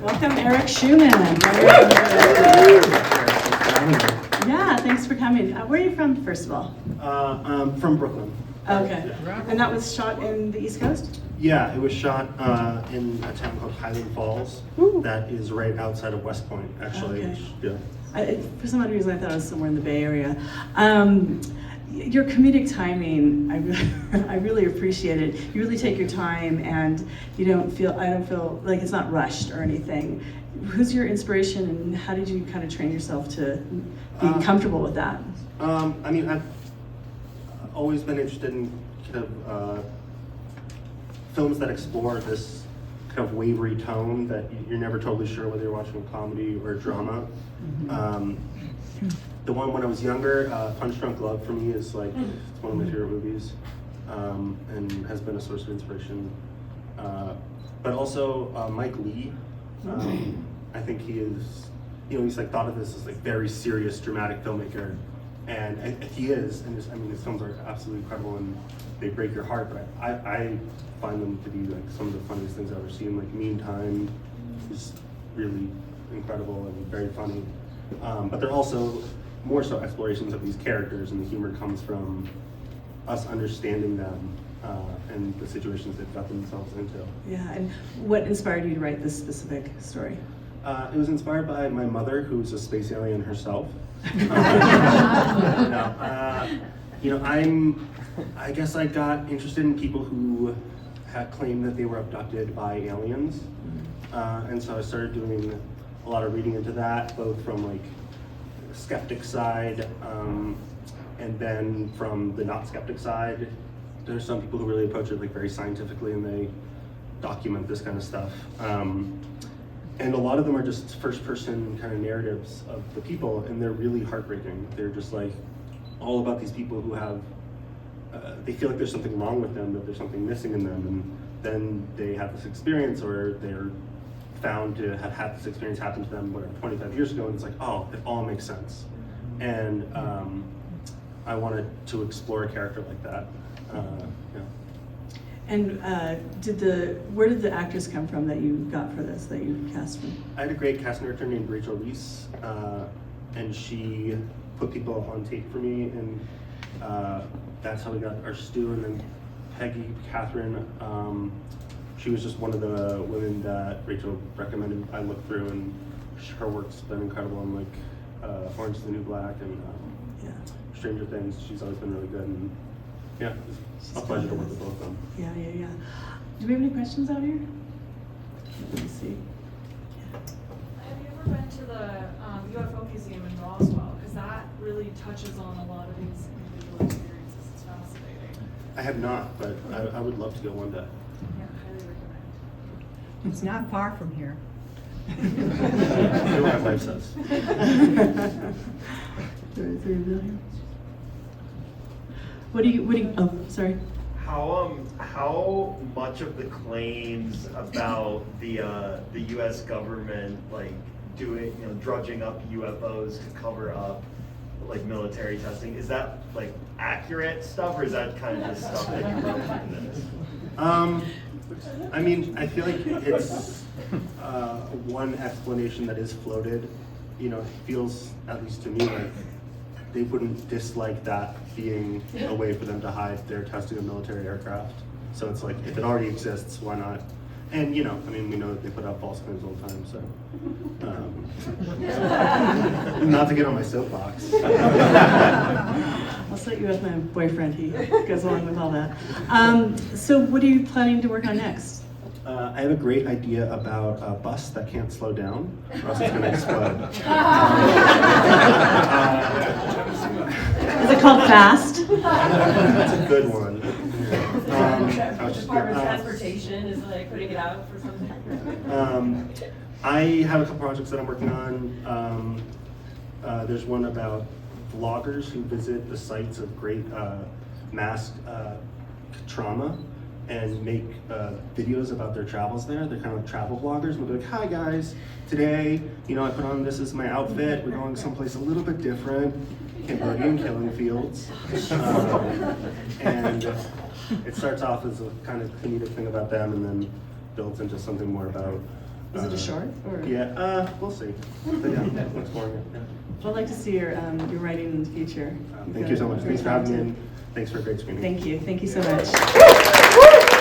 Welcome, Eric Schuman. Yeah, thanks for coming. Where are you from, first of all? I'm from Brooklyn. Okay. And that was shot in the East Coast? Yeah, it was shot in a town called Highland Falls. Ooh. That is right outside of West Point, actually. Okay. Yeah. For some odd reason, I thought it was somewhere in the Bay Area. Your comedic timing, I really appreciate it. You really take your time, and I don't feel like it's not rushed or anything. Who's your inspiration, and how did you kind of train yourself to be comfortable with that? I mean, I've always been interested in kind of films that explore this kind of wavery tone that you're never totally sure whether you're watching a comedy or a drama. Mm-hmm. The one when I was younger, Punch Drunk Love for me is like, it's one of my favorite movies, and has been a source of inspiration. But also Mike Lee, I think he is, he's like thought of this as like very serious, dramatic filmmaker, and he is, and his films are absolutely incredible and they break your heart, but I find them to be like some of the funniest things I've ever seen. Like Meantime is really incredible and very funny, but they're also more so explorations of these characters, and the humor comes from us understanding them and the situations they've got themselves into. Yeah, and what inspired you to write this specific story? It was inspired by my mother, who's a space alien herself. I guess I got interested in people who had claimed that they were abducted by aliens, and so I started doing a lot of reading into that, both from like skeptic side, and then from the not skeptic side. There's some people who really approach it like very scientifically, and they document this kind of stuff. And a lot of them are just first-person kind of narratives of the people, and they're really heartbreaking. They're just like all about these people who have, they feel like there's something wrong with them, that there's something missing in them, and then they have this experience, or they're found to have had this experience happen to them, 25 years ago, and it's like, oh, it all makes sense. And I wanted to explore a character like that. Yeah. And where did the actors come from that you got for this, that you cast from? I had a great casting director named Rachel Reese, and she put people on tape for me, and that's how we got our Stu. And then Peggy Catherine, she was just one of the women that Rachel recommended I look through, and her work's been incredible on like Orange is the New Black and Stranger Things. She's always been really good, and yeah, it's a pleasure to work with both of them. Yeah. Do we have any questions out here? Let me see. Have you ever been to the UFO Museum in Roswell? Because that really touches on a lot of these individual experiences. It's fascinating. I have not, but I would love to go one day. Yeah, highly recommend. It's not far from here. I know what my wife says. What do you, oh, sorry. How much of the claims about the U.S. government like doing, drudging up UFOs to cover up like military testing, is that like accurate stuff, or is that kind of just stuff that you wrote in this? I mean, I feel like it's one explanation that is floated. It feels, at least to me, like they wouldn't dislike that being a way for them to hide their testing of military aircraft. So it's like, if it already exists, why not? And we know that they put out false claims all the time, so. Not to get on my soapbox. I'll set you as my boyfriend, he goes along with all that. So what are you planning to work on next? I have a great idea about a bus that can't slow down, or else it's going to explode. Is it called Fast? That's a good one. Department of Transportation is like putting it out for something. I have a couple projects that I'm working on. There's one about vloggers who visit the sites of great mass trauma and make videos about their travels there. They're kind of like travel vloggers. We'll be like, hi guys, today, I put on this as my outfit. We're going someplace a little bit different, Cambodian killing fields. And it starts off as a kind of comedic thing about them, and then builds into something more about Is it a shark or? Yeah, we'll see. But yeah, that's exploring it. Yeah. Well, I'd like to see your writing in the future. Thank you so much. Thanks for having me, and thanks for a great screening. Thank you so much.